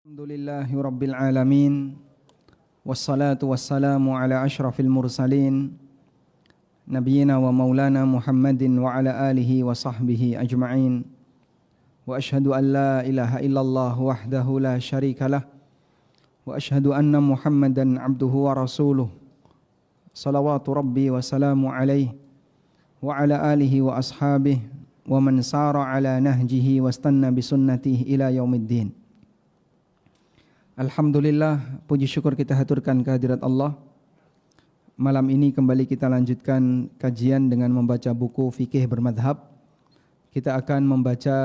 Alhamdulillahi Rabbil Alamin. Wassalatu wassalamu ala ashrafil mursalin Nabiyyina wa maulana Muhammadin wa ala alihi wa sahbihi ajma'in. Wa ashhadu an la ilaha illallah wahdahu la syarikalah. Wa ashhadu anna Muhammadan abduhu wa rasuluh. Salawatu Rabbi wa salamu alaihi wa ala alihi wa ashabihi wa man sara ala nahjihi wa stanna bisunnatihi ila yaumiddin. Alhamdulillah, puji syukur kita haturkan kehadirat Allah. Malam ini kembali kita lanjutkan kajian dengan membaca buku fikih bermadhab. Kita akan membaca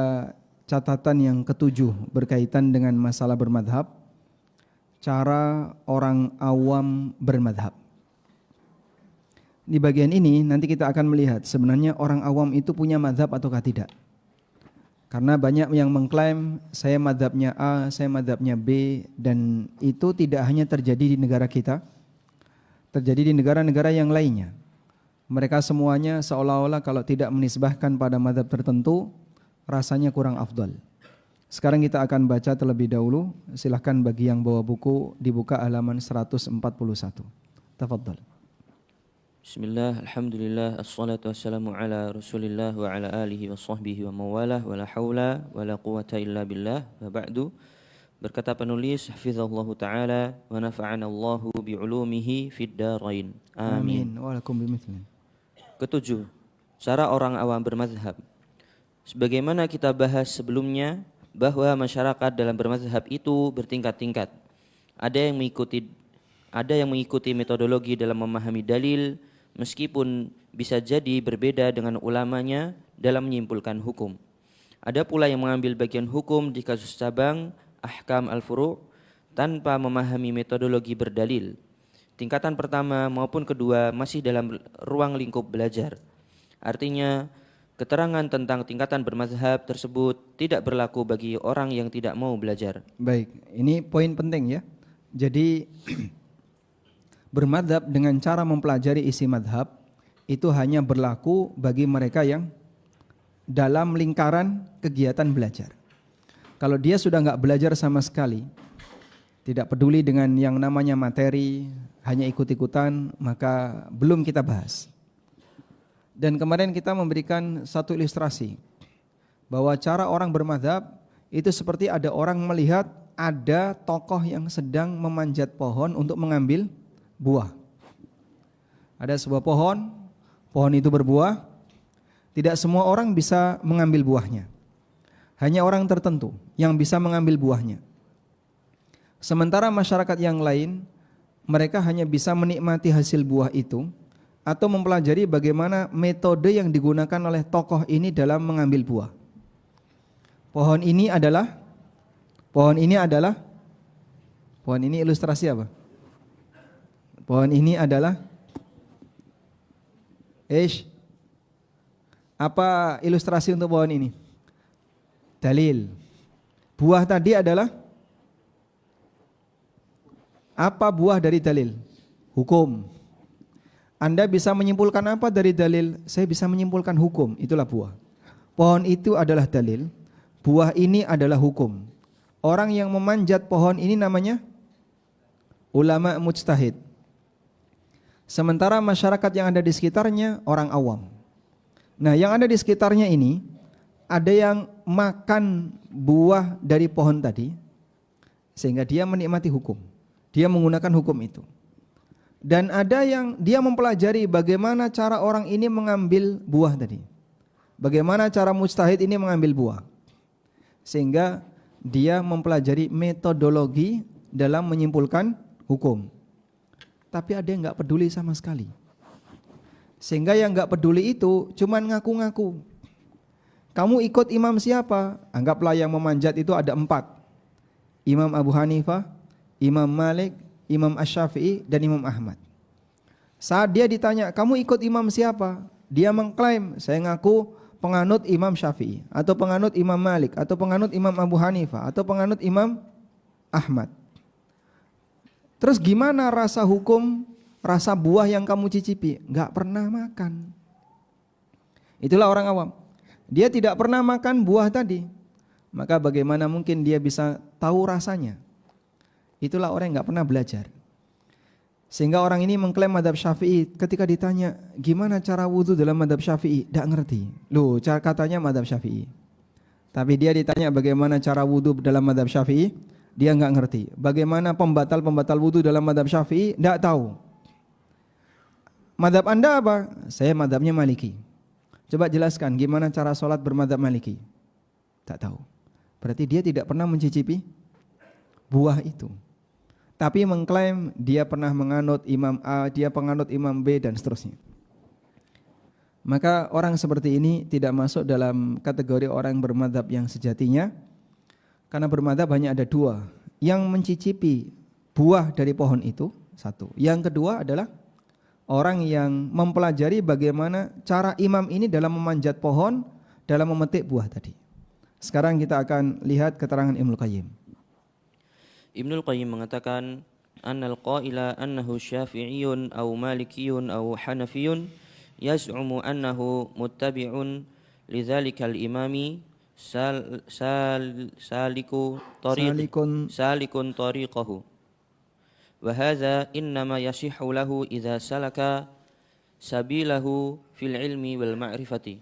catatan yang ketujuh berkaitan dengan masalah bermadhab. Cara orang awam bermadhab. Di bagian ini nanti kita akan melihat sebenarnya orang awam itu punya madhab ataukah tidak. Karena banyak yang mengklaim saya madhabnya A, saya madhabnya B, dan itu tidak hanya terjadi di negara kita, terjadi di negara-negara yang lainnya. Mereka semuanya seolah-olah kalau tidak menisbahkan pada madhab tertentu, rasanya kurang afdal. Sekarang kita akan baca terlebih dahulu. Silahkan bagi yang bawa buku dibuka halaman 141. Tafadhal. Bismillah, alhamdulillah, assalatu wassalamu ala rasulillah wa ala alihi wa sahbihi wa mawalah wa la hawla wa la quwata illa billah wa ba'du. Berkata penulis, hafizallahu ta'ala wa nafa'ana Allahu bi'ulumihi fid darain. Amin. Walakum bimithlin. Ketujuh, cara orang awam bermazhab. Sebagaimana kita bahas sebelumnya, bahwa masyarakat dalam bermazhab itu bertingkat-tingkat. Ada yang mengikuti metodologi dalam memahami dalil, meskipun bisa jadi berbeda dengan ulamanya dalam menyimpulkan hukum. Ada pula yang mengambil bagian hukum di kasus cabang, ahkam al-furu' tanpa memahami metodologi berdalil. Tingkatan pertama maupun kedua masih dalam ruang lingkup belajar. Artinya, keterangan tentang tingkatan bermazhab tersebut tidak berlaku bagi orang yang tidak mau belajar. Baik, ini poin penting ya. Jadi bermadhab dengan cara mempelajari isi madhab itu hanya berlaku bagi mereka yang dalam lingkaran kegiatan belajar. Kalau dia sudah nggak belajar sama sekali, tidak peduli dengan yang namanya materi, hanya ikut-ikutan, maka belum kita bahas. Dan kemarin kita memberikan satu ilustrasi bahwa cara orang bermadhab itu seperti ada orang melihat ada tokoh yang sedang memanjat pohon untuk mengambil buah. Ada sebuah pohon itu berbuah. Tidak semua orang bisa mengambil buahnya. Hanya orang tertentu yang bisa mengambil buahnya. Sementara masyarakat yang lain, mereka hanya bisa menikmati hasil buah itu atau mempelajari bagaimana metode yang digunakan oleh tokoh ini dalam mengambil buah. Pohon ini ilustrasi apa? Pohon ini adalah apa ilustrasi untuk pohon ini? Dalil. Buah tadi adalah apa buah dari dalil? Hukum. Anda bisa menyimpulkan apa dari dalil? Saya bisa menyimpulkan hukum, itulah buah. Pohon itu adalah dalil, buah ini adalah hukum. Orang yang memanjat pohon ini namanya ulama mujtahid. Sementara masyarakat yang ada di sekitarnya orang awam. Nah, yang ada di sekitarnya ini ada yang makan buah dari pohon tadi sehingga dia menikmati hukum. Dia menggunakan hukum itu. Dan ada yang dia mempelajari bagaimana cara orang ini mengambil buah tadi. Bagaimana cara mujtahid ini mengambil buah. Sehingga dia mempelajari metodologi dalam menyimpulkan hukum. Tapi ada yang nggak peduli sama sekali. Sehingga yang nggak peduli itu cuman ngaku-ngaku. Kamu ikut imam siapa? Anggaplah yang memanjat itu ada 4. Imam Abu Hanifah, Imam Malik, Imam Asy-Syafi'i, dan Imam Ahmad. Saat dia ditanya, kamu ikut imam siapa? Dia mengklaim, saya ngaku penganut Imam Syafi'i, atau penganut Imam Malik, atau penganut Imam Abu Hanifah, atau penganut Imam Ahmad. Terus gimana rasa hukum, rasa buah yang kamu cicipi? Gak pernah makan. Itulah orang awam. Dia tidak pernah makan buah tadi. Maka bagaimana mungkin dia bisa tahu rasanya? itulah orang yang nggak pernah belajar. Sehingga orang ini mengklaim mazhab Syafi'i, ketika ditanya gimana cara wudu dalam mazhab Syafi'i, tidak ngerti. Loh, cara katanya mazhab Syafi'i. Tapi dia ditanya bagaimana cara wudu dalam mazhab Syafi'i, dia nggak ngerti. Bagaimana pembatal wudu dalam mazhab Syafi'i, tidak tahu. Mazhab Anda apa? Saya mazhabnya Maliki. Coba jelaskan gimana cara sholat bermadzhab Maliki. Tak tahu. Berarti dia tidak pernah mencicipi buah itu. Tapi mengklaim dia pernah menganut imam A, dia penganut imam B dan seterusnya. Maka orang seperti ini tidak masuk dalam kategori orang bermadzhab yang sejatinya. Karena bermadzhab hanya ada dua. Yang mencicipi buah dari pohon itu, satu. Yang kedua adalah orang yang mempelajari bagaimana cara imam ini dalam memanjat pohon, dalam memetik buah tadi. Sekarang kita akan lihat keterangan Ibnul Qayyim. Ibnul Qayyim mengatakan annal qaila annahu syafi'iyun aw malikiyun aw hanafiyun yaz'umu annahu muttabi'un lidzalikal imami salikun tariqahu wa hadza innama yasihhu lahu idza salaka sabilahu fil ilmi wal ma'rifati.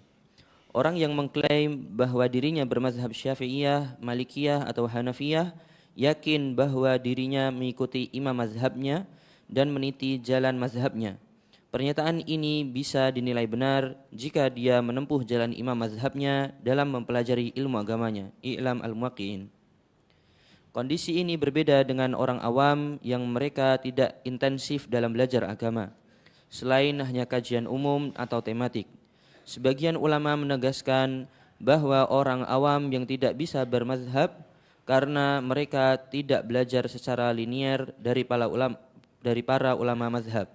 Orang yang mengklaim bahwa dirinya bermazhab Syafi'iyah, Malikiyah atau Hanafiyah yakin bahwa dirinya mengikuti imam mazhabnya dan meniti jalan mazhabnya. Pernyataan ini bisa dinilai benar jika dia menempuh jalan imam mazhabnya dalam mempelajari ilmu agamanya. I'lam al-muwaqqi'in. Kondisi ini berbeda dengan orang awam yang mereka tidak intensif dalam belajar agama, selain hanya kajian umum atau tematik. Sebagian ulama menegaskan bahwa orang awam yang tidak bisa bermazhab karena mereka tidak belajar secara linier dari para ulama mazhab,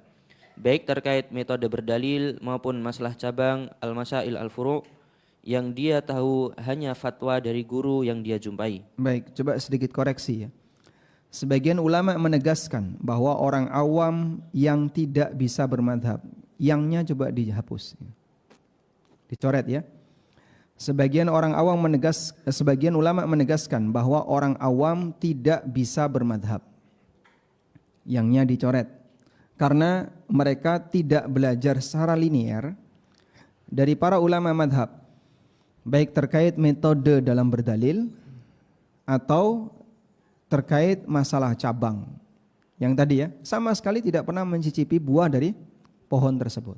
baik terkait metode berdalil maupun masalah cabang al-masail al-furu' yang dia tahu hanya fatwa dari guru yang dia jumpai. Baik, coba sedikit koreksi ya. Sebagian ulama menegaskan bahwa orang awam yang tidak bisa bermadhab, yangnya coba dihapus, dicoret ya. Sebagian ulama menegaskan bahwa orang awam tidak bisa bermadhab, yangnya dicoret, karena mereka tidak belajar secara linier dari para ulama madhab, baik terkait metode dalam berdalil atau terkait masalah cabang. Yang tadi ya, sama sekali tidak pernah mencicipi buah dari pohon tersebut.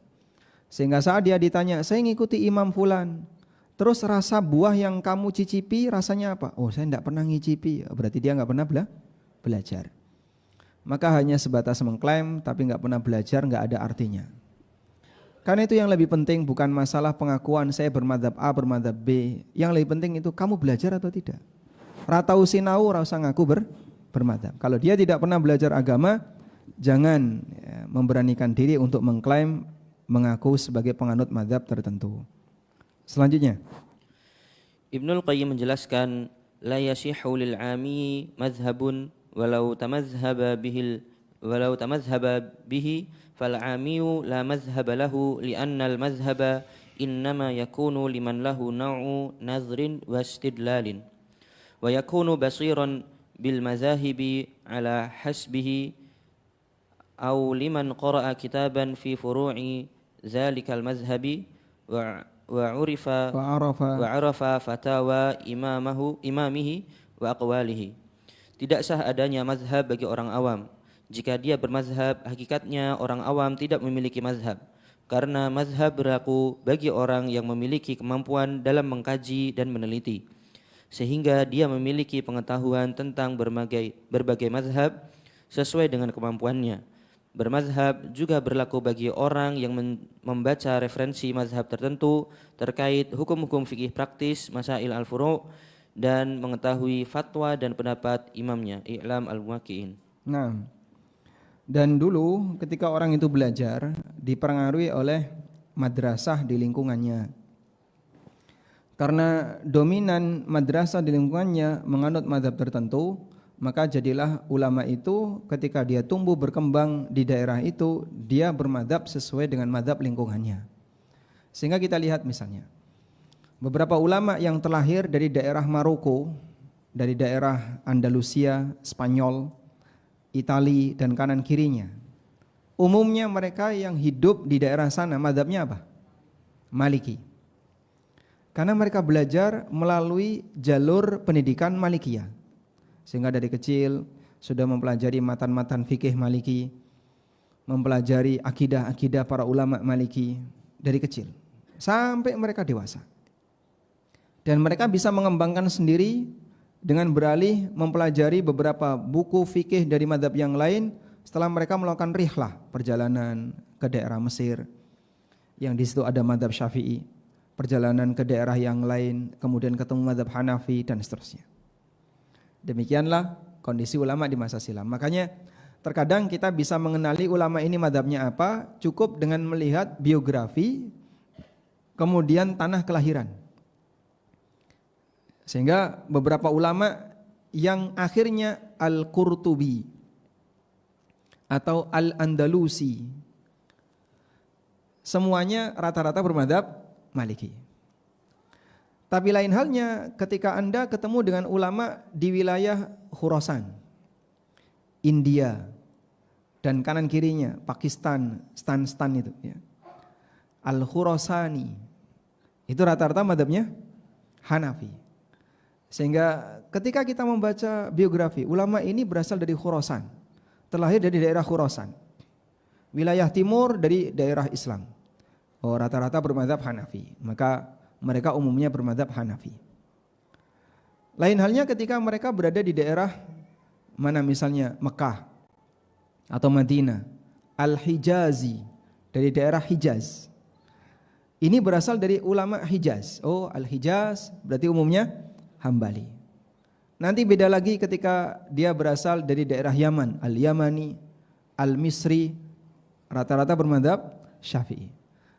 Sehingga saat dia ditanya, saya ngikuti imam fulan, terus rasa buah yang kamu cicipi rasanya apa? Oh, saya tidak pernah ngicipi. Berarti dia nggak pernah belajar. Maka hanya sebatas mengklaim tapi nggak pernah belajar, nggak ada artinya. Karena itu yang lebih penting bukan masalah pengakuan saya bermadzhab A, bermadzhab B. Yang lebih penting itu kamu belajar atau tidak. Ratau sinau rasa ngaku bermadzhab. Kalau dia tidak pernah belajar agama, jangan memberanikan diri untuk mengklaim mengaku sebagai penganut madzhab tertentu. Selanjutnya, Ibnul Qayyim menjelaskan la yasihhu lil 'ami madhhabun walau tamazhaba bihi fal 'amiyu la madhhaba lahu li'anna al madhhaba innama yakunu liman lahu naw'u nazrin wa istidlalin wa yakunu basiran bil mazahibi ala hasbihi aw liman qara'a kitaban fi furu'i zalikal madhhabi wa'arafa fatawa imamihi wa aqwalihi. Tidak sah adanya mazhab bagi orang awam. Jika dia bermazhab, hakikatnya orang awam tidak memiliki mazhab, karena mazhab berlaku bagi orang yang memiliki kemampuan dalam mengkaji dan meneliti, sehingga dia memiliki pengetahuan tentang berbagai mazhab sesuai dengan kemampuannya. Bermazhab juga berlaku bagi orang yang membaca referensi mazhab tertentu terkait hukum-hukum fikih praktis, masail al-furu' dan mengetahui fatwa dan pendapat imamnya. I'lam al-muwaqqi'in. Nah, dan dulu ketika orang itu belajar dipengaruhi oleh madrasah di lingkungannya. Karena dominan madrasah di lingkungannya menganut mazhab tertentu, maka jadilah ulama itu ketika dia tumbuh berkembang di daerah itu, dia bermadzhab sesuai dengan mazhab lingkungannya. Sehingga kita lihat misalnya beberapa ulama yang terlahir dari daerah Maroko, dari daerah Andalusia, Spanyol, Itali dan kanan kirinya. Umumnya mereka yang hidup di daerah sana mazhabnya apa? Maliki. Karena mereka belajar melalui jalur pendidikan Malikiyah. Sehingga dari kecil sudah mempelajari matan-matan fikih Maliki, mempelajari akidah-akidah para ulama Maliki dari kecil sampai mereka dewasa. Dan mereka bisa mengembangkan sendiri dengan beralih mempelajari beberapa buku fikih dari mazhab yang lain setelah mereka melakukan rihlah, perjalanan ke daerah Mesir yang di situ ada mazhab Syafi'i, perjalanan ke daerah yang lain kemudian ketemu mazhab Hanafi dan seterusnya. Demikianlah kondisi ulama di masa silam. Makanya terkadang kita bisa mengenali ulama ini mazhabnya apa cukup dengan melihat biografi kemudian tanah kelahiran. Sehingga beberapa ulama yang akhirnya Al-Qurtubi atau Al-Andalusi semuanya rata-rata bermadzhab Maliki. Tapi lain halnya ketika Anda ketemu dengan ulama di wilayah Khurasan, India dan kanan kirinya Pakistan, stan itu ya. Al-Khurasani itu rata-rata madzhabnya Hanafi. Sehingga ketika kita membaca biografi ulama ini berasal dari Khurasan, terlahir dari daerah Khurasan, wilayah timur dari daerah Islam. Rata-rata bermadzhab Hanafi, maka mereka umumnya bermadzhab Hanafi. Lain halnya ketika mereka berada di daerah mana misalnya Mekah atau Madinah, Al-Hijazi dari daerah Hijaz. Ini berasal dari ulama Hijaz. Al-Hijaz berarti umumnya Hambali. Nanti beda lagi ketika dia berasal dari daerah Yaman, Al-Yamani, Al-Misri, rata-rata bermadzhab Syafi'i.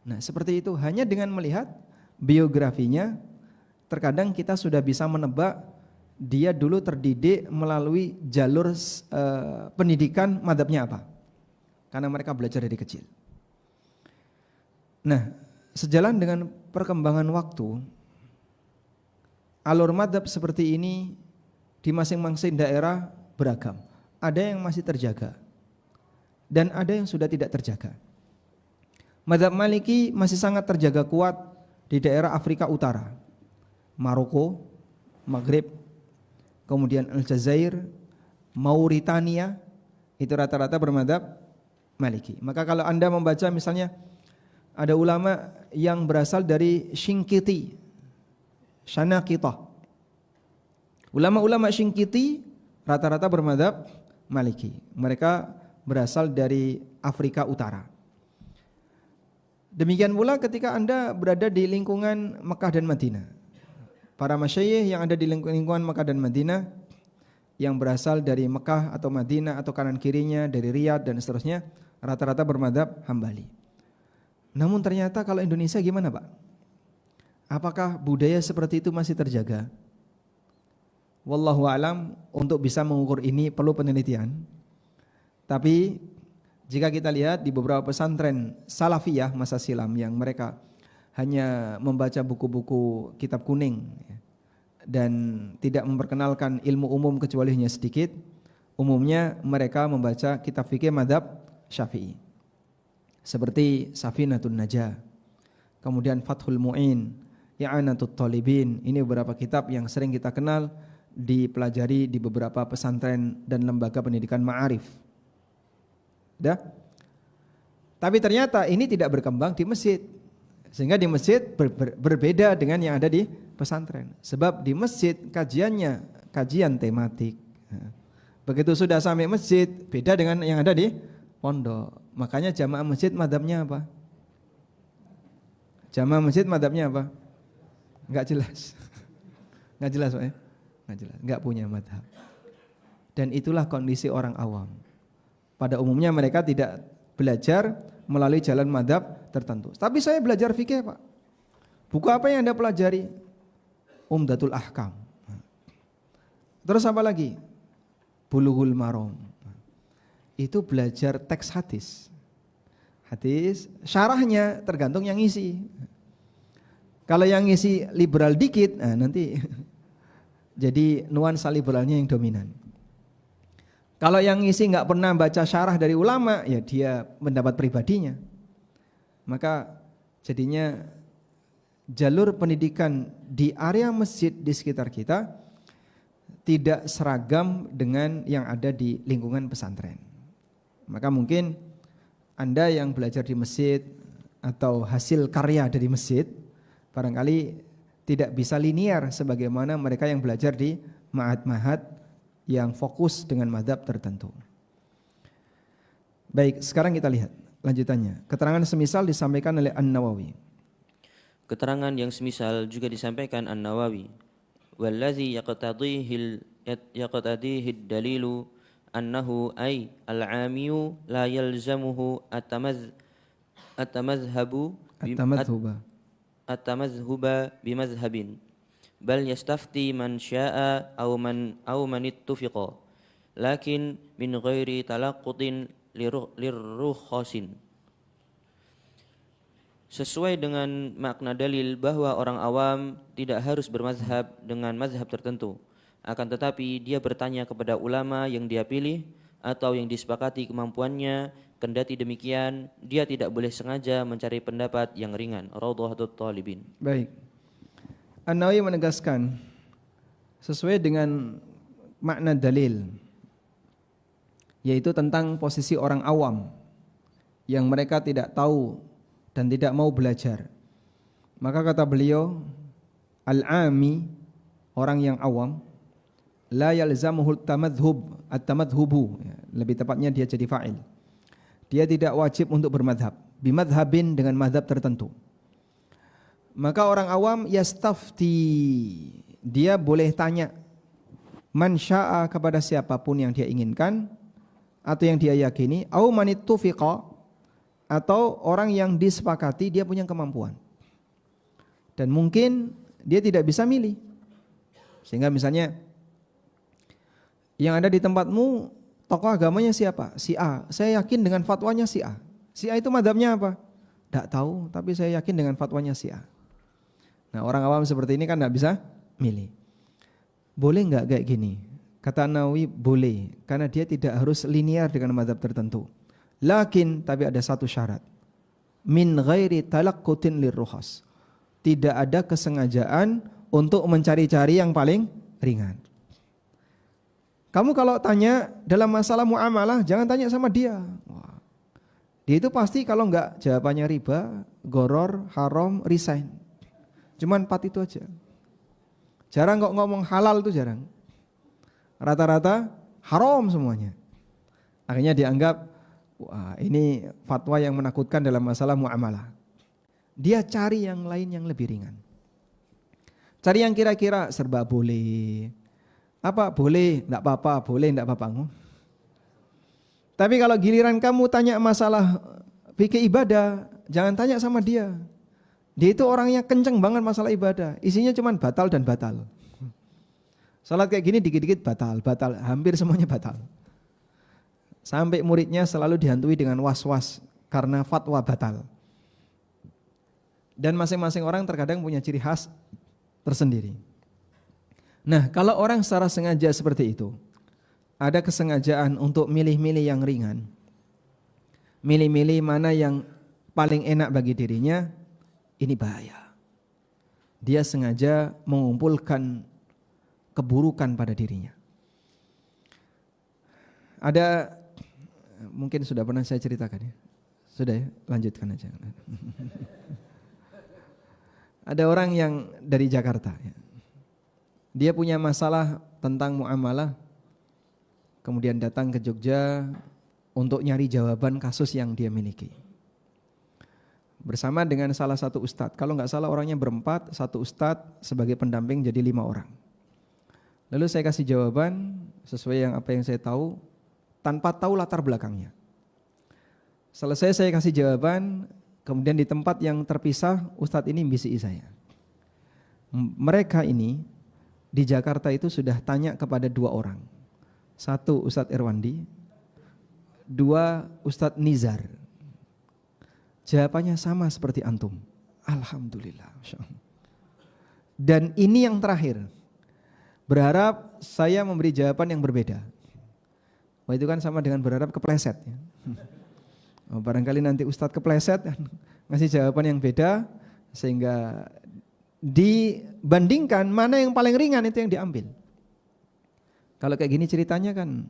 Nah, seperti itu hanya dengan melihat biografinya terkadang kita sudah bisa menebak dia dulu terdidik melalui jalur pendidikan madzhabnya apa. Karena mereka belajar dari kecil. Nah, sejalan dengan perkembangan waktu, alur madzhab seperti ini di masing-masing daerah beragam. Ada yang masih terjaga dan ada yang sudah tidak terjaga. Madzhab Maliki masih sangat terjaga kuat di daerah Afrika Utara, Maroko, Maghrib, kemudian Aljazair, Mauritania, itu rata-rata bermadzhab Maliki. Maka kalau Anda membaca misalnya ada ulama yang berasal dari Shinqiti, Shanaqitah. Ulama-ulama Shinqiti rata-rata bermadzhab Maliki. Mereka berasal dari Afrika Utara. Demikian pula ketika Anda berada di lingkungan Mekah dan Madinah. Para masyayikh yang ada di lingkungan Mekah dan Madinah yang berasal dari Mekah atau Madinah atau kanan kirinya dari Riyadh dan seterusnya rata-rata bermadzhab Hambali. Namun ternyata kalau Indonesia gimana, Pak? Apakah budaya seperti itu masih terjaga? Wallahu alam, untuk bisa mengukur ini perlu penelitian. Tapi jika kita lihat di beberapa pesantren salafiyah masa silam yang mereka hanya membaca buku-buku kitab kuning dan tidak memperkenalkan ilmu umum kecuali hanya sedikit, umumnya mereka membaca kitab fikih madzhab Syafi'i. Seperti Safinatun Najah, kemudian Fathul Mu'in, I'anatul Talibin. Ini beberapa kitab yang sering kita kenal dipelajari di beberapa pesantren dan lembaga pendidikan ma'arif. Tapi ternyata ini tidak berkembang di masjid. Sehingga di masjid berbeda dengan yang ada di pesantren. Sebab di masjid kajiannya kajian tematik. Begitu sudah sampai masjid beda dengan yang ada di pondok. Makanya jamaah masjid madzhabnya apa? Jamaah masjid madzhabnya apa? Enggak jelas. Enggak jelas, Pak ya? Enggak jelas, enggak punya madzhab. Dan itulah kondisi orang awam. Pada umumnya mereka tidak belajar melalui jalan madzhab tertentu. Tapi saya belajar fikih, Pak. Buku apa yang Anda pelajari? Umdatul Ahkam. Terus apa lagi? Bulughul Maram. Itu belajar teks hadis. Hadis, syarahnya tergantung yang ngisi. Kalau yang ngisi liberal dikit, nanti jadi nuansa liberalnya yang dominan. Kalau yang ngisi nggak pernah baca syarah dari ulama, ya dia pendapat pribadinya. Maka jadinya jalur pendidikan di area masjid di sekitar kita tidak seragam dengan yang ada di lingkungan pesantren. Maka mungkin Anda yang belajar di masjid atau hasil karya dari masjid barangkali tidak bisa linear sebagaimana mereka yang belajar di ma'had-ma'had yang fokus dengan mazhab tertentu. Baik, sekarang kita lihat lanjutannya. Keterangan semisal disampaikan oleh An-Nawawi. Keterangan yang semisal juga disampaikan An-Nawawi. Wallazi yaqtadihi ad-dalilu annahu ay al-'amiyu la yalzamuhu at-tamazhuba bimazhabin bal yastafti man syaa aw man ittafaqa lakin min ghairi talaqqutin lirrukhasin. Sesuai dengan makna dalil bahwa orang awam tidak harus bermazhab dengan mazhab tertentu, akan tetapi dia bertanya kepada ulama yang dia pilih atau yang disepakati kemampuannya, kendati demikian dia tidak boleh sengaja mencari pendapat yang ringan. Raudhatul Talibin. Baik. An-Nawawi menegaskan sesuai dengan makna dalil, yaitu tentang posisi orang awam yang mereka tidak tahu dan tidak mau belajar. Maka kata beliau, al-'ami, orang yang awam, la yalzamuhu at-tamadhubu, lebih tepatnya dia jadi fa'il. Dia tidak wajib untuk bermadhab, bimadhabin dengan madhab tertentu. Maka orang awam yastafti, dia boleh tanya man syaa kepada siapapun yang dia inginkan atau yang dia yakini, au manittufiqa, atau orang yang disepakati dia punya kemampuan. Dan mungkin dia tidak bisa milih. Sehingga misalnya yang ada di tempatmu tokoh agamanya siapa? Si A. Saya yakin dengan fatwanya si A. Si A itu madhabnya apa? Tidak tahu, tapi saya yakin dengan fatwanya si A. Nah, orang awam seperti ini kan tidak bisa milih. Boleh enggak kayak gini? Kata Nawawi, boleh, karena dia tidak harus linear dengan mazhab tertentu. Lakin, tapi ada satu syarat. Min ghairi talaqqutin lirrukhas. Tidak ada kesengajaan untuk mencari-cari yang paling ringan. Kamu kalau tanya dalam masalah muamalah, jangan tanya sama dia. Wah, dia itu pasti kalau enggak jawabannya riba, goror, haram, resign. Cuman 4 itu aja. Jarang kok ngomong halal itu jarang. Rata-rata haram semuanya. Akhirnya dianggap, wah ini fatwa yang menakutkan dalam masalah muamalah. Dia cari yang lain yang lebih ringan. Cari yang kira-kira serba boleh. Apa boleh, enggak apa-apa, boleh, enggak apa-apa. Tapi kalau giliran kamu tanya masalah fikih ibadah, jangan tanya sama dia. Dia itu orangnya kenceng banget masalah ibadah. Isinya cuma batal dan batal. Salat kayak gini dikit-dikit batal, hampir semuanya batal. Sampai muridnya selalu dihantui dengan was-was karena fatwa batal. Dan masing-masing orang terkadang punya ciri khas tersendiri. Nah, kalau orang secara sengaja seperti itu, ada kesengajaan untuk milih-milih yang ringan, milih-milih mana yang paling enak bagi dirinya, ini bahaya. Dia sengaja mengumpulkan keburukan pada dirinya. Ada, mungkin sudah pernah saya ceritakan ya. Sudah ya, lanjutkan aja. Ada orang yang dari Jakarta ya. Dia punya masalah tentang muamalah, kemudian datang ke Jogja untuk nyari jawaban kasus yang dia miliki. Bersama dengan salah satu ustadz. Kalau nggak salah orangnya berempat, satu ustadz sebagai pendamping jadi 5 orang. Lalu saya kasih jawaban sesuai yang apa yang saya tahu, tanpa tahu latar belakangnya. Selesai saya kasih jawaban, kemudian di tempat yang terpisah ustadz ini bisiki saya. Mereka ini di Jakarta itu sudah tanya kepada 2 orang. 1 Ustadz Irwandi, 2 Ustadz Nizar. Jawabannya sama seperti antum. Alhamdulillah. Dan ini yang terakhir. Berharap saya memberi jawaban yang berbeda. Wah, itu kan sama dengan berharap kepleset ya. Oh, barangkali nanti Ustadz kepleset ngasih jawaban yang beda, sehingga dibandingkan mana yang paling ringan itu yang diambil. Kalau kayak gini ceritanya kan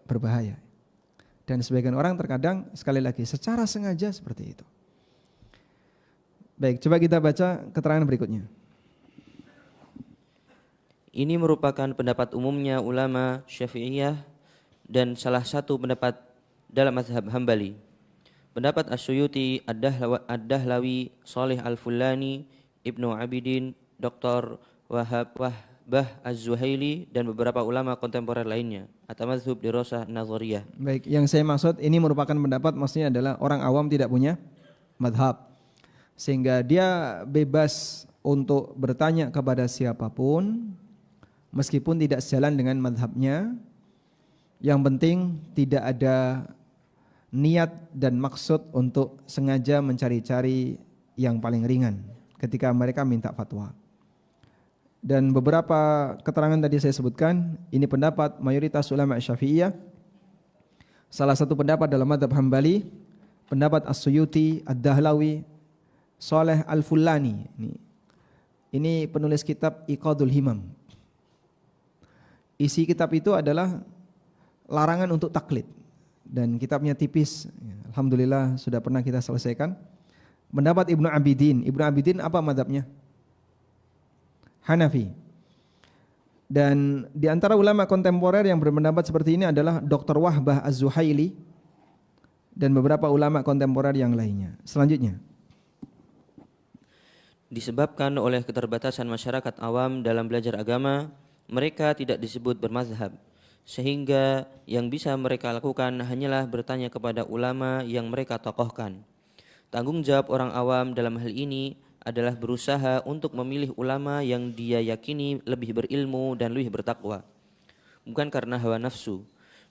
berbahaya. Dan sebagian orang terkadang sekali lagi secara sengaja seperti itu. Baik, coba kita baca keterangan berikutnya. Ini merupakan pendapat umumnya ulama Syafi'iyah dan salah satu pendapat dalam mazhab Hambali. Pendapat As-Suyuti, Ad-Dahlawi, Salih Al-Fulani, Ibnu Abidin, Dr. Wahbah Az-Zuhaili dan beberapa ulama kontemporer lainnya. At-Tamadzhub Dirasah Nazariyah. Baik, yang saya maksud ini merupakan pendapat, maksudnya adalah orang awam tidak punya madhab, sehingga dia bebas untuk bertanya kepada siapapun meskipun tidak sejalan dengan madhabnya. Yang penting tidak ada niat dan maksud untuk sengaja mencari-cari yang paling ringan ketika mereka minta fatwa. Dan beberapa keterangan tadi saya sebutkan, ini pendapat mayoritas ulama Syafi'iyah. Salah satu pendapat dalam mazhab Hambali, pendapat As-Suyuti, Ad-Dahlawi, Saleh Al-Fulani. Ini penulis kitab Iqadul Himam. Isi kitab itu adalah larangan untuk taklid. Dan kitabnya tipis, alhamdulillah sudah pernah kita selesaikan. Pendapat Ibnu Abidin. Ibnu Abidin apa madhabnya? Hanafi. Dan di antara ulama kontemporer yang berpendapat seperti ini adalah Dr. Wahbah Az-Zuhaili dan beberapa ulama kontemporer yang lainnya. Selanjutnya, Disebabkan oleh keterbatasan masyarakat awam dalam belajar agama, mereka tidak disebut bermazhab. Sehingga yang bisa mereka lakukan hanyalah bertanya kepada ulama yang mereka tokohkan. Tanggung jawab orang awam dalam hal ini adalah berusaha untuk memilih ulama yang dia yakini lebih berilmu dan lebih bertakwa. Bukan karena hawa nafsu.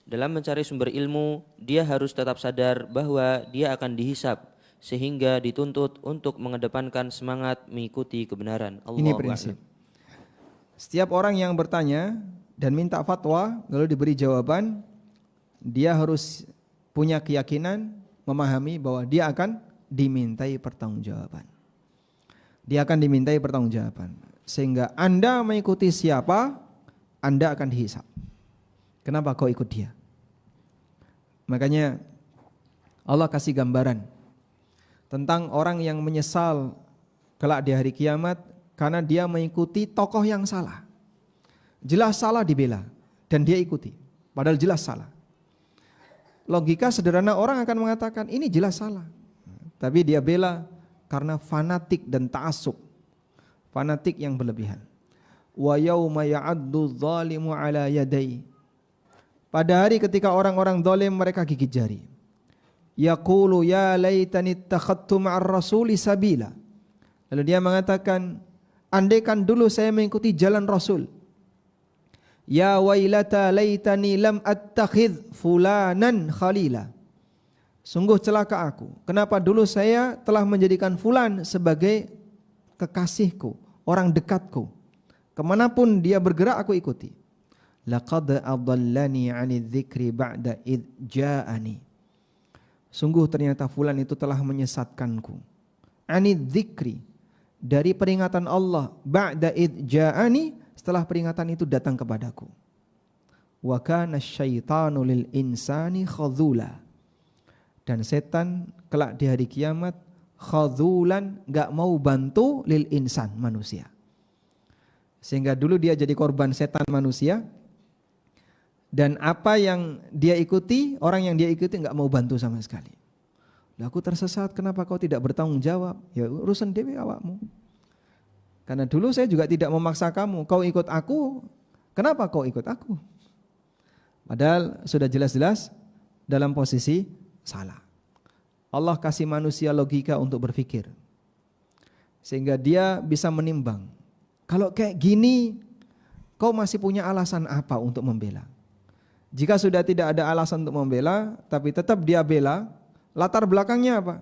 Dalam mencari sumber ilmu, dia harus tetap sadar bahwa dia akan dihisab, sehingga dituntut untuk mengedepankan semangat mengikuti kebenaran. ini prinsip. Setiap orang yang bertanya dan minta fatwa lalu diberi jawaban, dia harus punya keyakinan, memahami bahwa dia akan dimintai pertanggungjawaban. Dia akan dimintai pertanggungjawaban. Sehingga Anda mengikuti siapa, Anda akan dihisab. Kenapa kau ikut dia? Makanya Allah kasih gambaran tentang orang yang menyesal kelak di hari kiamat karena dia mengikuti tokoh yang salah. Jelas salah dibela dan dia ikuti, padahal jelas salah. Logika sederhana orang akan mengatakan ini jelas salah, tapi dia bela karena fanatik dan ta'assub, fanatik yang berlebihan. Wa yauma ya'addu dzalimu ala yadai. Pada hari ketika orang-orang zalim mereka gigit jari. Yaqulu ya laitani ittakhadtu ma'ar rasuli sabila. Lalu dia mengatakan, andaikan dulu saya mengikuti jalan Rasul. Ya wailata laitani lam attakhidh fulanan khalila. Sungguh celaka aku. Kenapa dulu saya telah menjadikan fulan sebagai kekasihku, orang dekatku. Kemanapun dia bergerak aku ikuti. Laqad adallani 'anidz dzikri ba'da id ja'ani. Sungguh ternyata fulan itu telah menyesatkanku. 'Anidz dzikri, dari peringatan Allah, ba'da id ja'ani, setelah peringatan itu datang kepadaku. Wa kana syaitanu lil insani khadzula. Dan setan kelak di hari kiamat khadzulan, enggak mau bantu lil insan, manusia. Sehingga dulu dia jadi korban setan manusia. Dan apa yang dia ikuti, orang yang dia ikuti enggak mau bantu sama sekali. Lah aku tersesat, kenapa kau tidak bertanggung jawab? Ya urusan dewe awakmu. Karena dulu saya juga tidak memaksa kamu, kau ikut aku, kenapa kau ikut aku? Padahal sudah jelas-jelas dalam posisi salah. Allah kasih manusia logika untuk berpikir, sehingga dia bisa menimbang. Kalau kayak gini, kau masih punya alasan apa untuk membela? Jika sudah tidak ada alasan untuk membela, tapi tetap dia bela, latar belakangnya apa?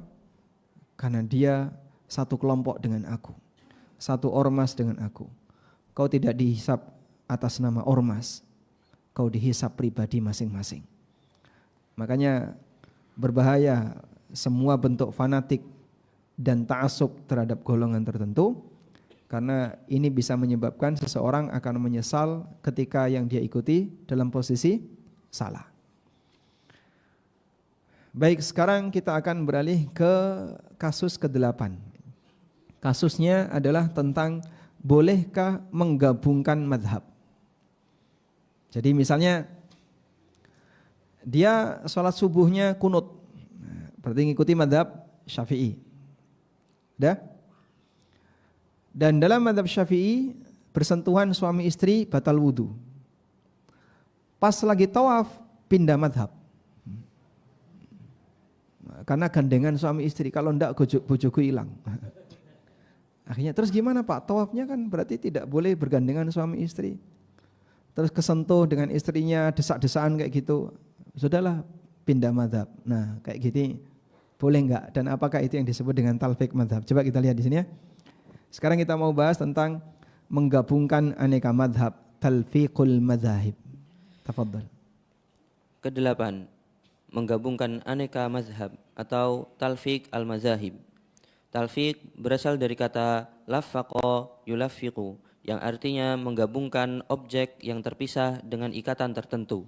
Karena dia satu kelompok dengan aku, satu ormas dengan aku. Kau tidak dihisap atas nama ormas, kau dihisap pribadi masing-masing. Makanya berbahaya semua bentuk fanatik dan ta'assub terhadap golongan tertentu, karena ini bisa menyebabkan seseorang akan menyesal ketika yang dia ikuti dalam posisi salah. Baik, sekarang kita akan beralih ke kasus ke-8. Kasusnya adalah tentang bolehkah menggabungkan madhab. Jadi misalnya dia sholat subuhnya kunut, berarti ngikuti madhab Syafi'i. Udah? Dan dalam madhab Syafi'i, bersentuhan suami istri batal wudu. Pas lagi tawaf, pindah madhab. Karena gandengan suami istri, kalau enggak bojoku hilang. Akhirnya terus gimana Pak? Tawafnya kan berarti tidak boleh bergandengan suami istri. Terus kesentuh dengan istrinya, desak-desaan kayak gitu. Sudahlah, pindah madhab. Nah, kayak gini boleh enggak? Dan apakah itu yang disebut dengan talfiq madhab? Coba kita lihat di sini ya. Sekarang kita mau bahas tentang menggabungkan aneka madhab, talfiqul madhahib. Tafadhal. Kedelapan, menggabungkan aneka mazhab atau talfiq al-mazahib. Talfiq berasal dari kata laffaqa yulaffiqu, yang artinya menggabungkan objek yang terpisah dengan ikatan tertentu.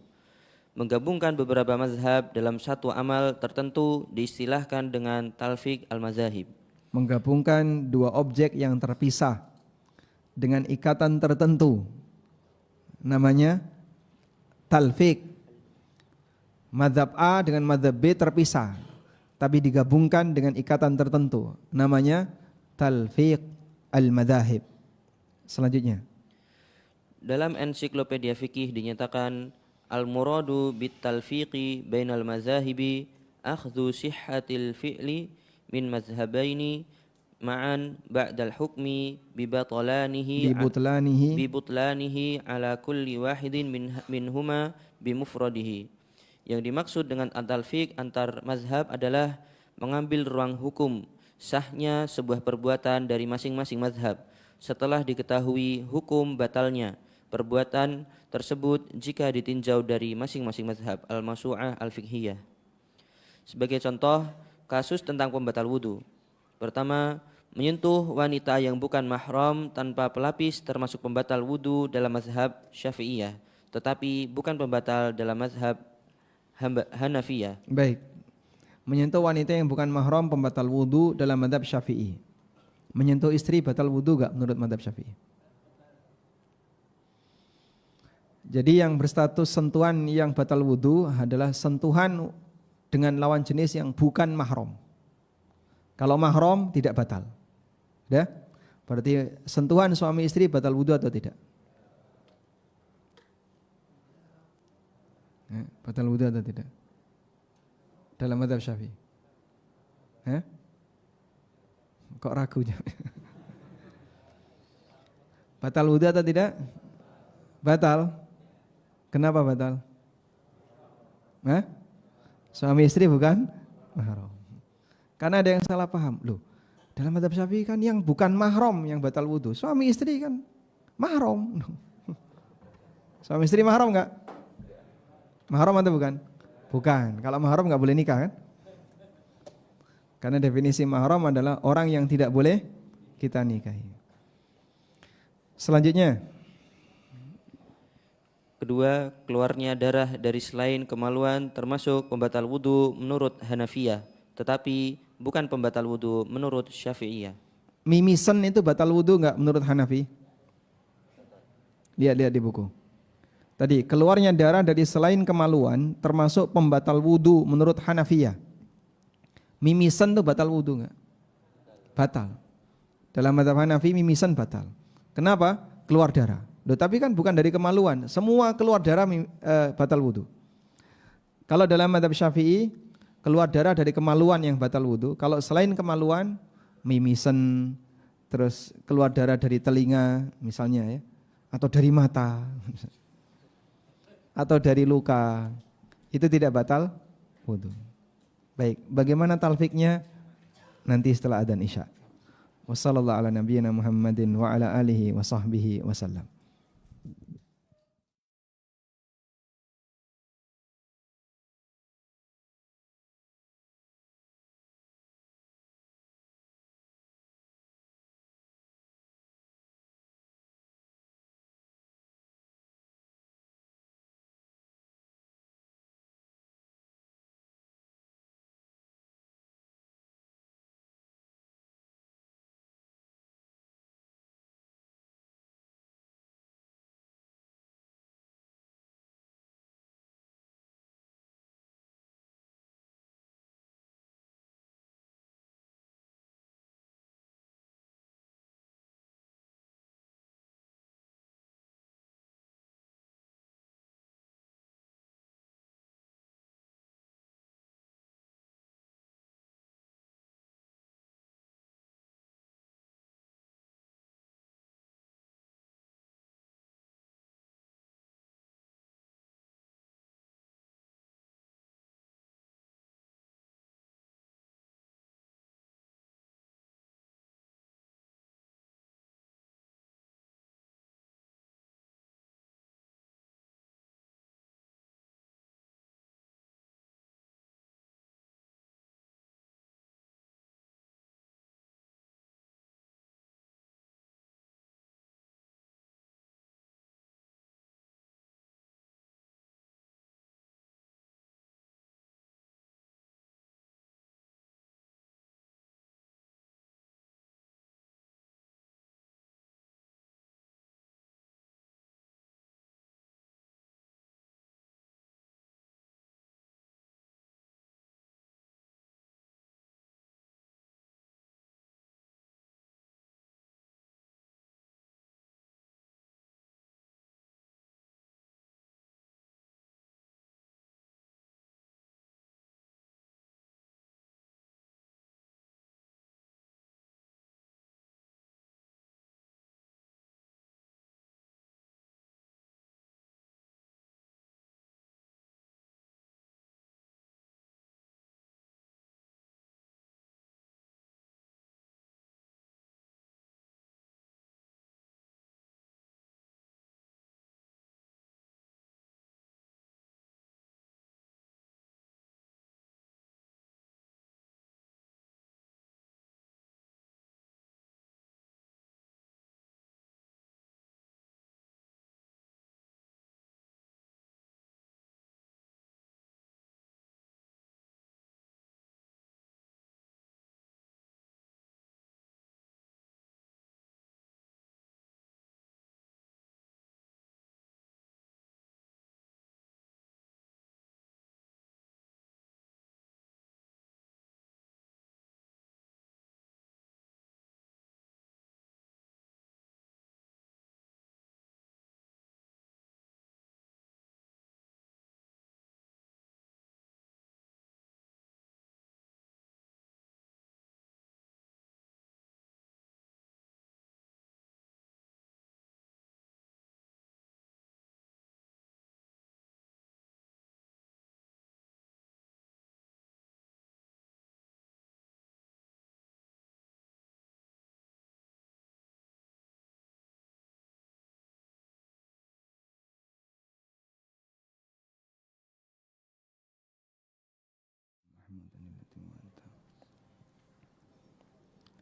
Menggabungkan beberapa mazhab dalam satu amal tertentu diistilahkan dengan talfiq al-mazahib. Menggabungkan dua objek yang terpisah dengan ikatan tertentu namanya talfiq. Madhab A dengan madhab B terpisah, tapi digabungkan dengan ikatan tertentu, namanya talfiq al-madhahib. Selanjutnya, dalam ensiklopedia fikih dinyatakan al-muradu bit-talfiqi bainal mazahibi akhdhu sihhatil fi'li min mazhabaini ma'an ba'dal hukmi bibutlanihi ala kulli wahidin minhuma bimufradihi. Yang dimaksud dengan at-talfiq antar mazhab adalah mengambil ruang hukum sahnya sebuah perbuatan dari masing-masing mazhab setelah diketahui hukum batalnya perbuatan tersebut jika ditinjau dari masing-masing mazhab al-masu'ah al-fiqhiyah. Sebagai contoh, kasus tentang pembatal wudu. Pertama, menyentuh wanita yang bukan mahram tanpa pelapis termasuk pembatal wudu dalam mazhab Syafi'iyah, tetapi bukan pembatal dalam mazhab Hanafiyah. baik. Menyentuh wanita yang bukan mahram pembatal wudu dalam madhab Syafi'i. Menyentuh istri batal wudu enggak menurut madhab Syafi'i? Jadi yang berstatus sentuhan yang batal wudu adalah sentuhan dengan lawan jenis yang bukan mahram. Kalau mahram tidak batal. Ya? Berarti sentuhan suami istri batal wudu atau tidak? Batal wudu atau tidak? Dalam mazhab Syafi'i. Kok ragu? Batal wudu atau tidak? Batal. Kenapa batal? Suami istri bukan mahram. Karena ada yang salah paham. Loh, dalam mazhab Syafi'i kan yang bukan mahram yang batal wudu. Suami istri kan mahram. Suami istri mahram enggak? Mahram atau bukan? Bukan. Kalau mahram enggak boleh nikah kan? Karena definisi mahram adalah orang yang tidak boleh kita nikahi. Selanjutnya, kedua, keluarnya darah dari selain kemaluan termasuk pembatal wudu menurut Hanafiyah, tetapi bukan pembatal wudu menurut Syafi'iyah. mimisen itu batal wudu enggak menurut Hanafi? Lihat di buku. Tadi, keluarnya darah dari selain kemaluan termasuk pembatal wudu menurut Hanafiyah. Mimisen itu batal wudu enggak? Batal. Dalam mazhab Hanafi mimisen batal. Kenapa? Keluar darah. Loh, tapi kan bukan dari kemaluan. Semua keluar darah batal wudu. Kalau dalam mazhab Syafi'i, keluar darah dari kemaluan yang batal wudu. Kalau selain kemaluan, mimisen, terus keluar darah dari telinga misalnya ya, atau dari mata, atau dari luka, itu tidak batal wudu. Baik, bagaimana talfiknya? Nanti setelah adzan Isya. Wassallallahu ala nabiyyina Muhammadin wa ala alihi wa sahbihi wasallam.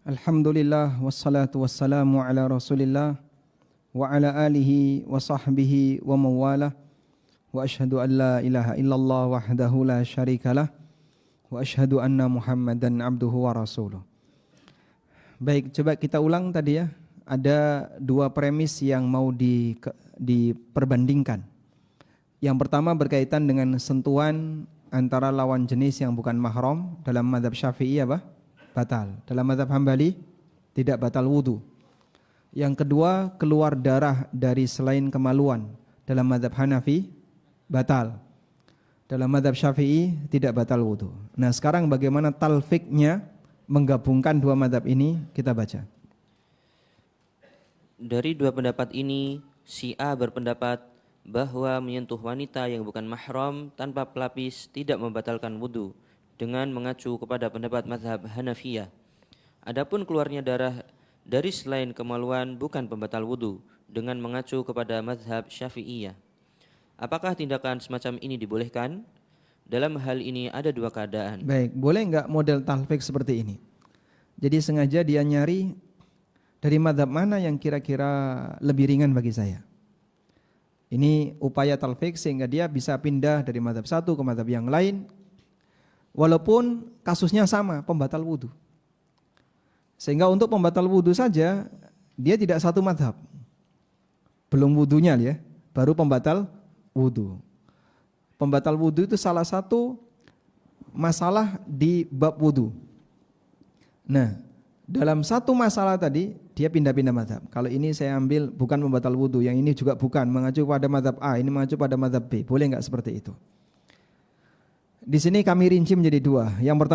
Alhamdulillah wassalatu wassalamu ala Rasulillah wa ala alihi wa sahbihi wa mawalah wa ashhadu an la ilaha illallah wahdahu la syarikalah wa ashhadu anna Muhammadan abduhu wa rasuluh. Baik, coba kita ulang tadi ya. Ada dua premis yang mau diperbandingkan. Yang pertama berkaitan dengan sentuhan antara lawan jenis yang bukan mahram. Dalam mazhab Syafi'i apa? Batal. Dalam mazhab Hambali tidak batal wudu. Yang kedua, keluar darah dari selain kemaluan. Dalam mazhab Hanafi batal. Dalam mazhab Syafi'i tidak batal wudu. Nah, sekarang bagaimana talfiknya menggabungkan dua mazhab ini, kita baca. Dari dua pendapat ini, si A berpendapat bahwa menyentuh wanita yang bukan mahram tanpa pelapis tidak membatalkan wudu, dengan mengacu kepada pendapat mazhab Hanafiyah. Adapun keluarnya darah dari selain kemaluan bukan pembatal wudu, dengan mengacu kepada mazhab Syafi'iyah. Apakah tindakan semacam ini dibolehkan? Dalam hal ini ada dua keadaan. Baik, boleh enggak model talfik seperti ini? Jadi sengaja dia nyari dari mazhab mana yang kira-kira lebih ringan bagi saya. Ini upaya talfik sehingga dia bisa pindah dari mazhab satu ke mazhab yang lain. Walaupun kasusnya sama, pembatal wudu. Sehingga untuk pembatal wudu saja, dia tidak satu mazhab. Belum wudunya ya, baru pembatal wudu. Pembatal wudu itu salah satu masalah di bab wudu. Nah, dalam satu masalah tadi, dia pindah-pindah mazhab. Kalau ini saya ambil bukan pembatal wudu, yang ini juga bukan, mengacu pada mazhab A, ini mengacu pada mazhab B. Boleh enggak seperti itu? Di sini kami rinci menjadi dua. Yang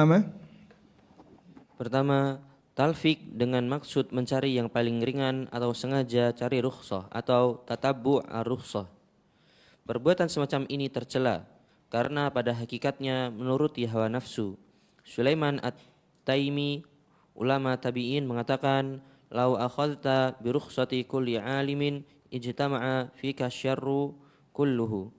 pertama, talfik dengan maksud mencari yang paling ringan atau sengaja cari rukhsah atau tatabbu' ar-rukhsah. Perbuatan semacam ini tercela karena pada hakikatnya menuruti hawa nafsu. Sulaiman At-Taimi, ulama tabi'in, mengatakan, "Lau akhadta bi rukhsati kulli 'alimin ijtama'a fika syarru kulluhu."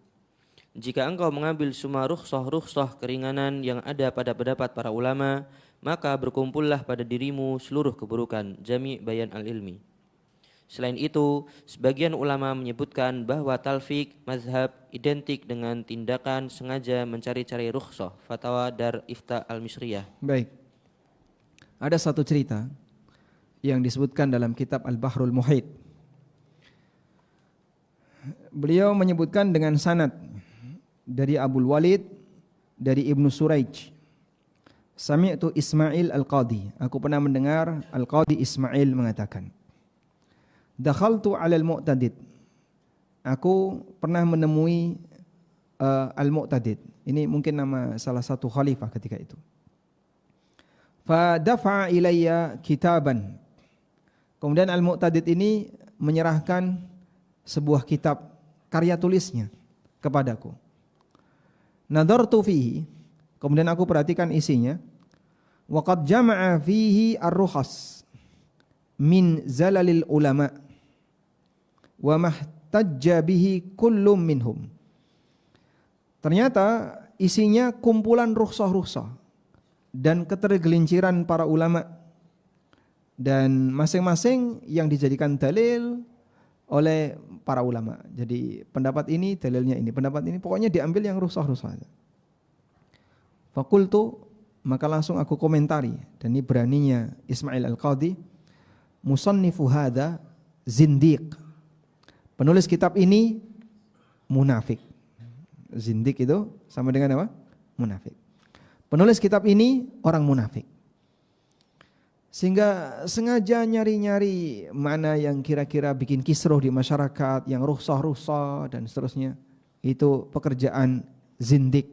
Jika engkau mengambil semua rukhsah keringanan yang ada pada pendapat para ulama, maka berkumpullah pada dirimu seluruh keburukan. Jami' Bayan al-Ilmi. Selain itu, sebagian ulama menyebutkan bahwa talfik mazhab identik dengan tindakan sengaja mencari-cari rukhsah. Fatwa Dar Ifta al-Misriyah. Baik. Ada satu cerita yang disebutkan dalam kitab Al-Bahrul Muhit. Beliau menyebutkan dengan sanad dari Abul Walid, dari Ibnu Suraij. Sami'tu Ismail Al-Qadi. Aku pernah mendengar Al-Qadi Ismail mengatakan, dakhaltu 'alal Mu'tadid. Aku pernah menemui Al-Mu'tadid. Ini mungkin nama salah satu khalifah ketika itu. Fa dafa'a ilayya kitaban. Kemudian Al-Mu'tadid ini menyerahkan sebuah kitab karya tulisnya kepadaku. Nadartu fihi, kemudian aku perhatikan isinya. Wa qad jama'a fihi ar-rukhas min zalalil ulama wa mahtajja bihi kullum minhum. Ternyata isinya kumpulan rukhsah-rukhsah dan ketergelinciran para ulama, dan masing-masing yang dijadikan dalil oleh para ulama. Jadi pendapat ini dalilnya ini, pendapat ini, pokoknya diambil yang rukhsah-rukhsah. Fakultu, maka langsung aku komentari, dan ini beraninya Ismail Al-Qadi, musannifu hadza zindiq. Penulis kitab ini munafik. Zindiq itu sama dengan apa? Munafik. Penulis kitab ini orang munafik. Sehingga sengaja nyari-nyari mana yang kira-kira bikin kisruh di masyarakat, yang rukhsah dan seterusnya. Itu pekerjaan zindik.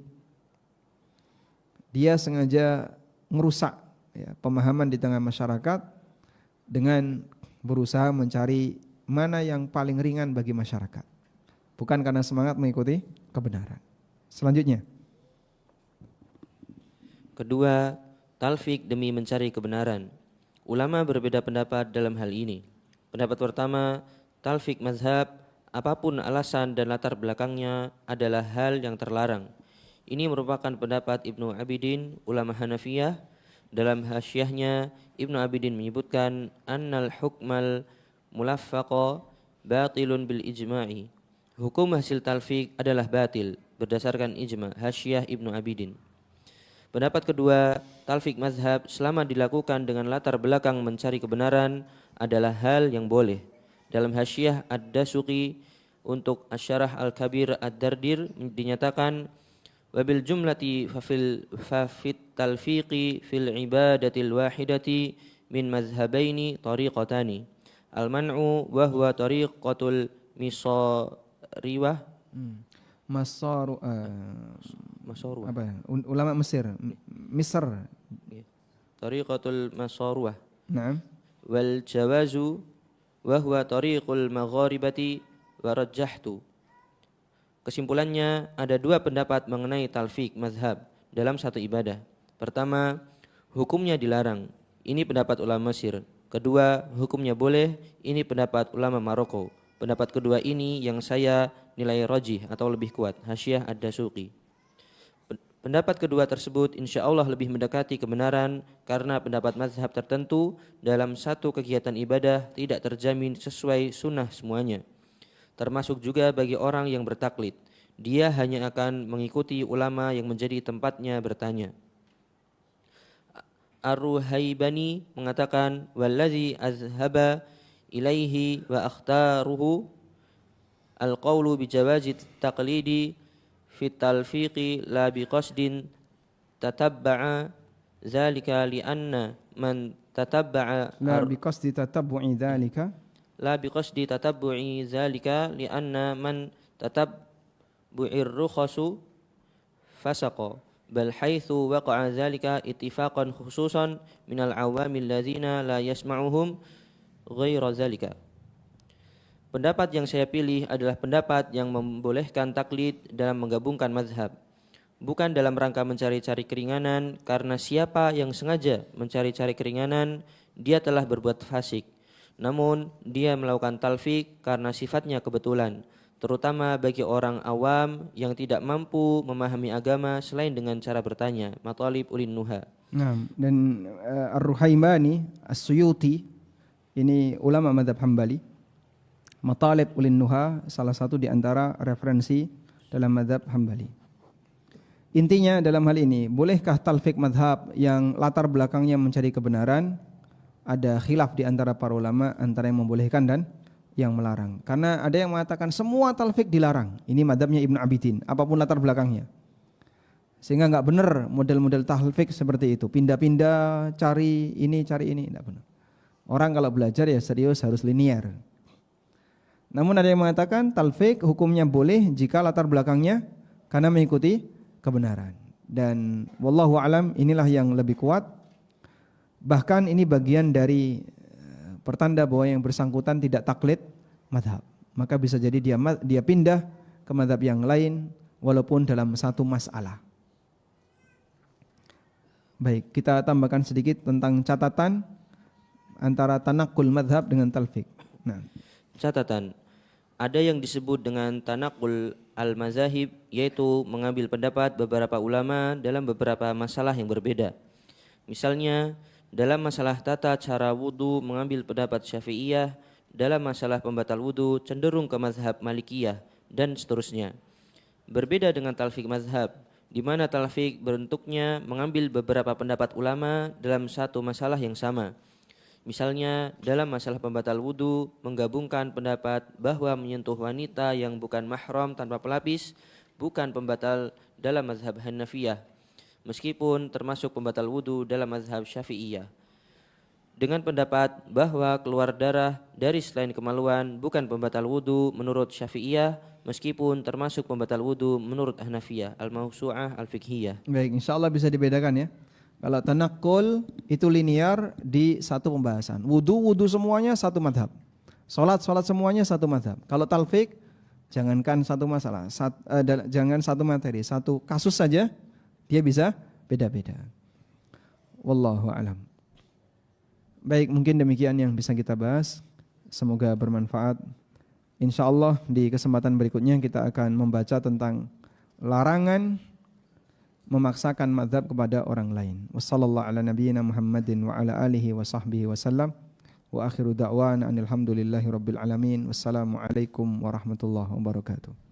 Dia sengaja merusak ya, pemahaman di tengah masyarakat dengan berusaha mencari mana yang paling ringan bagi masyarakat. Bukan karena semangat mengikuti kebenaran. Selanjutnya. Kedua, talfik demi mencari kebenaran. Ulama berbeda pendapat dalam hal ini. Pendapat pertama, talfik mazhab, apapun alasan dan latar belakangnya adalah hal yang terlarang. Ini merupakan pendapat Ibnu Abidin, ulama Hanafiyah. Dalam hasyiahnya Ibnu Abidin menyebutkan annal hukmal mulaffaqa batilun bil ijma'i. Hukum hasil talfik adalah batil berdasarkan ijma'. Hasyiah Ibnu Abidin. Pendapat kedua, talfik mazhab selama dilakukan dengan latar belakang mencari kebenaran adalah hal yang boleh. Dalam hasyiah Ad-Dasuqi untuk Asyarah Al-Kabir Ad-Dardir dinyatakan wabil jumlati fafit talfiqi fil ibadatil wahidati min mazhabaini tariqatani. Al-man'u wa huwa tariqatul misariwah Masaru Masarwah. apa ya? Ulama Mesir, Misr. Tariqatul masarwah. Naam. Wal jawazu wa huwa tariqul magharibati wa rajjahtu. Kesimpulannya ada dua pendapat mengenai talfik mazhab dalam satu ibadah. Pertama, hukumnya dilarang. Ini pendapat ulama Mesir. Kedua, hukumnya boleh. Ini pendapat ulama Maroko. Pendapat kedua ini yang saya nilai rajih atau lebih kuat. Hasyiah Ad-Dasuqi. Pendapat kedua tersebut insya Allah lebih mendekati kebenaran karena pendapat mazhab tertentu dalam satu kegiatan ibadah tidak terjamin sesuai sunnah semuanya. Termasuk juga bagi orang yang bertaklid. Dia hanya akan mengikuti ulama yang menjadi tempatnya bertanya. Ar-Ruhaibani mengatakan wallazi azhaba ilaihi wa akhtaruhu al-qawlu bijawazi taqlidi fi talfiqi la biqasdin tatabba'a zalika li'anna man tatabba'a La biqasdi tatabbu'i dzalika. la biqasdi tatabbu'i zalika li'anna man tatabbu'ir rukhasu fasaqa bal haitsu waqa'a zalika ittifaqan khususan minal awamil ladzina la yasma'uhum ghaira zalika. Pendapat yang saya pilih adalah pendapat yang membolehkan taklid dalam menggabungkan mazhab, bukan dalam rangka mencari-cari keringanan, karena siapa yang sengaja mencari-cari keringanan dia telah berbuat fasik. Namun dia melakukan talfik karena sifatnya kebetulan, terutama bagi orang awam yang tidak mampu memahami agama selain dengan cara bertanya. Matalib Ulin Nuha. Nah, dan Ar-Ruhaimani As-Suyuti ini ulama mazhab Hambali. Matalib Ulin Nuha salah satu di antara referensi dalam mazhab Hambali. Intinya dalam hal ini, bolehkah talfik mazhab yang latar belakangnya mencari kebenaran? Ada khilaf di antara para ulama antara yang membolehkan dan yang melarang. Karena ada yang mengatakan semua talfik dilarang. Ini mazhabnya Ibnu Abidin, apapun latar belakangnya. Sehingga enggak benar model-model talfik seperti itu. Pindah-pindah, cari ini, enggak benar. Orang kalau belajar ya serius, harus linier. Namun ada yang mengatakan talfik hukumnya boleh jika latar belakangnya karena mengikuti kebenaran. Dan wallahu alam inilah yang lebih kuat. Bahkan ini bagian dari pertanda bahwa yang bersangkutan tidak taklid mazhab. Maka bisa jadi dia pindah ke mazhab yang lain walaupun dalam satu masalah. Baik, kita tambahkan sedikit tentang catatan antara tanakul madhab dengan talfik. Nah, Catatan, ada yang disebut dengan tanakul al-mazahib, yaitu mengambil pendapat beberapa ulama dalam beberapa masalah yang berbeda. Misalnya, dalam masalah tata cara wudu mengambil pendapat Syafi'iyah, dalam masalah pembatal wudu cenderung ke mazhab Malikiyah, dan seterusnya. Berbeda dengan talfik mazhab, di mana talfik bentuknya mengambil beberapa pendapat ulama dalam satu masalah yang sama. Misalnya dalam masalah pembatal wudu menggabungkan pendapat bahwa menyentuh wanita yang bukan mahram tanpa pelapis bukan pembatal dalam mazhab Hanafiyah, meskipun termasuk pembatal wudu dalam mazhab Syafi'iyah. Dengan pendapat bahwa keluar darah dari selain kemaluan bukan pembatal wudu menurut Syafi'iyah, meskipun termasuk pembatal wudu menurut Hanafiyah. Al-Mawsu'ah Al-Fiqhiyah. baik, insyaallah bisa dibedakan ya. Kalau tanakul itu linear di satu pembahasan. Wudu semuanya satu madhab. Salat semuanya satu madhab. Kalau talfik, jangankan satu masalah, jangan satu materi, satu kasus saja dia bisa beda-beda. Wallahu alam. Baik, mungkin demikian yang bisa kita bahas. Semoga bermanfaat. InsyaAllah di kesempatan berikutnya kita akan membaca tentang larangan memaksakan mazhab kepada orang lain. Wassallallahu ala nabiyyina Muhammadin wa ala alihi wa sahbihi wasallam. Wa akhiru da'wana anil hamdulillahi rabbil alamin. Wassalamu alaikum warahmatullahi wabarakatuh.